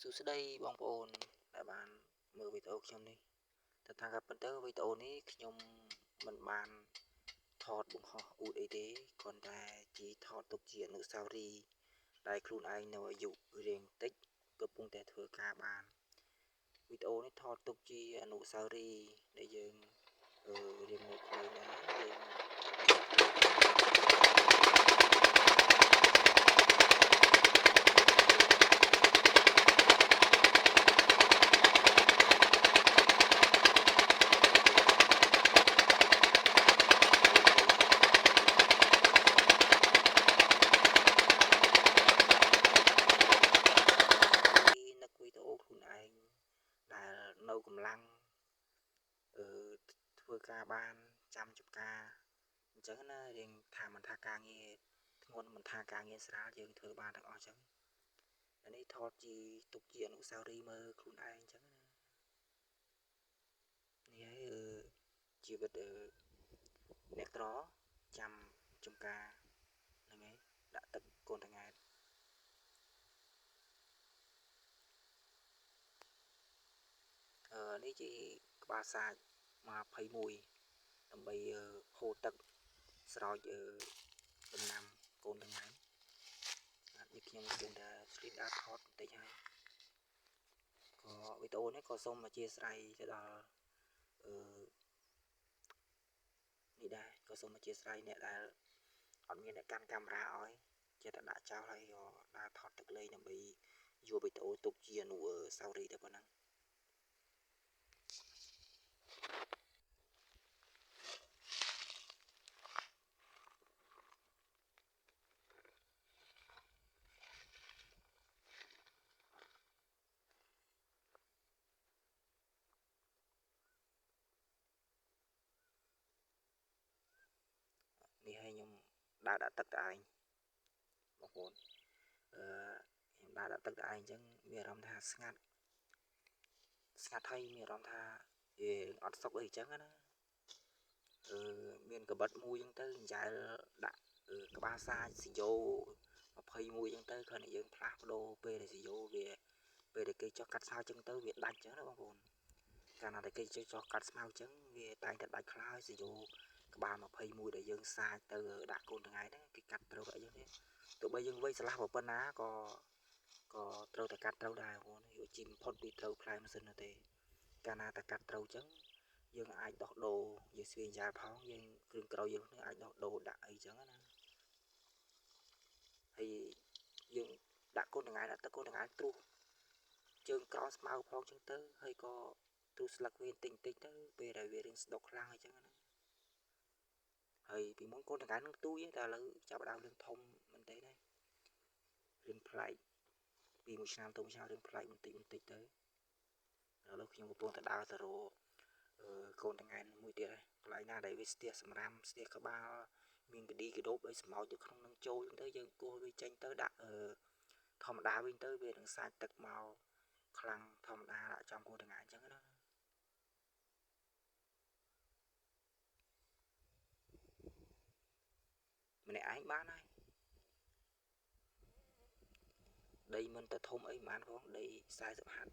សួស្តីបងប្អូនដែលបានមើលវីដេអូខ្ញុំនេះតែថាការពិតទៅវីដេអូនេះខ្ញុំមិនបានថតបង្ហោះអួតអីទេគ្រាន់តែជាថតទុកជាអនុស្សាវរីយ៍ដែលខ្លួនឯងនៅអាយុរៀងតិចកំពុងតែធ្វើការបានវីដេអូនេះថតទុកជាអនុស្សាវរីយ៍ដែលយើងរៀងនៅក្មេងដែរយើងដែលនៅកម្លាំងធ្វើការបានចាំចំការអញ្ចឹងណារៀងថាមិនថាការងារធ្ងន់មិនថាការងារស្រាលយើងធ្វើបានទាំងអស់អញ្ចឹងអានេះថតជាទុកជាអនុស្សាវរីយ៍មើលខ្លួនឯងអញ្ចឹងណានេះហើយជីវិតអ្នកក្រចាំចំការហ្នឹងហើយដាក់ទឹកកូនតង្កែតនេះជាក្បាលសាច់21ដើម្បីហូរទឹកស្រោចដំណាំកូនតង្កែតនេះខ្ញុំកំពុងតែឆ្លៀតដាក់ថតបន្តិចហើយក៏វីដេអូនេះក៏សូមអធិស្ឋានទៅដល់នេះដែរក៏សូមអធិស្ឋានអ្នកដែលអត់មានអ្នកកាន់កាមេរ៉ាឲ្យចេះតែដាក់ចោលហើយក៏ដើរថតទឹកលេងដើម្បីយកវីដេអូទុកជាអនុស្សាវរីយ៍ទៅប៉ុណ្ណឹងនេះឲ្យខ្ញុំដើរដាក់ទឹកទៅឯងបងប្អូនខ្ញុំដើរដាក់ទឹកទៅឯងអញ្ចឹងមានអារម្មណ៍ថាស្ងាត់ហើយមានអារម្មណ៍ថាអត់សុខអីអញ្ចឹងណាមានកបិតមួយអញ្ចឹងទៅយ៉ែលដាក់ក្បាលសាច់ស៊ីយ៉ូ21អញ្ចឹងទៅគ្រាន់តែយើងផ្លាស់ប្ដូរពេលដែលស៊ីយ៉ូវាពេលដែលគេចោះកាត់ស្មៅអញ្ចឹងទៅវាដាច់អញ្ចឹងណាបងប្អូនកាលណាតែគេចោះកាត់ស្មៅអញ្ចឹងវាតែងតែដាច់ខ្លះហើយស៊ីយ៉ូក្បាល21ដែលយើងសាចទៅដាក់កូនថ្ងៃហ្នឹងគេកាត់ត្រូវអីចឹងទេទោះបីយើងវៃឆ្លាស់ប៉ុណ្ណាក៏ត្រូវតែកាត់ត្រូវដែរបងប្អូនយកជីបំផុតពីត្រូវផ្លែម៉ាស៊ីននោះទេកាលណាតែកាត់ត្រូវអញ្ចឹងយើងអាចដោះដូរយើងស្វែងយ៉ាផងយើងគ្រឿងក្រោយយើងអាចដោះដូរដាក់អីចឹងណាហើយយើងដាក់កូនតង្កែដាក់ទឹកកូនតង្កែត្រុសជើងក្រោមស្មៅផងចឹងទៅហើយក៏ត្រុសស្លឹកវាបន្តិចទៅពេលដែលវារៀងស្ដុកខ្លាំងអញ្ចឹងណាហើយពីមុនកូនតង្កែនឹងទូចតែឥឡូវចាប់ដើមរឿងធំមែនទេណារឿងប្លែកពីមួយឆ្នាំទៅមួយឆ្នាំរឿងប្លែកបន្តិចទៅឥឡូវខ្ញុំកំពុងតែដើរទៅរកកូនតង្កែមួយទៀតហើយកន្លែងណាដែលវាស្ទះសម្រាមស្ទះក្បាលមានកឌីកដោបអីសម្ោចទៅក្នុងនឹងចូលទៅយើងគោះវាចេញទៅដាក់ធម្មតាវិញទៅវានឹងសាច់ទឹកមកខ្លាំងធម្មតាដាក់ចំកូនតង្កែអញ្ចឹងណាម្នាក់ឯងបានហើយដីមិនទៅធំអីប៉ុន្មានផងដី40 ហាត់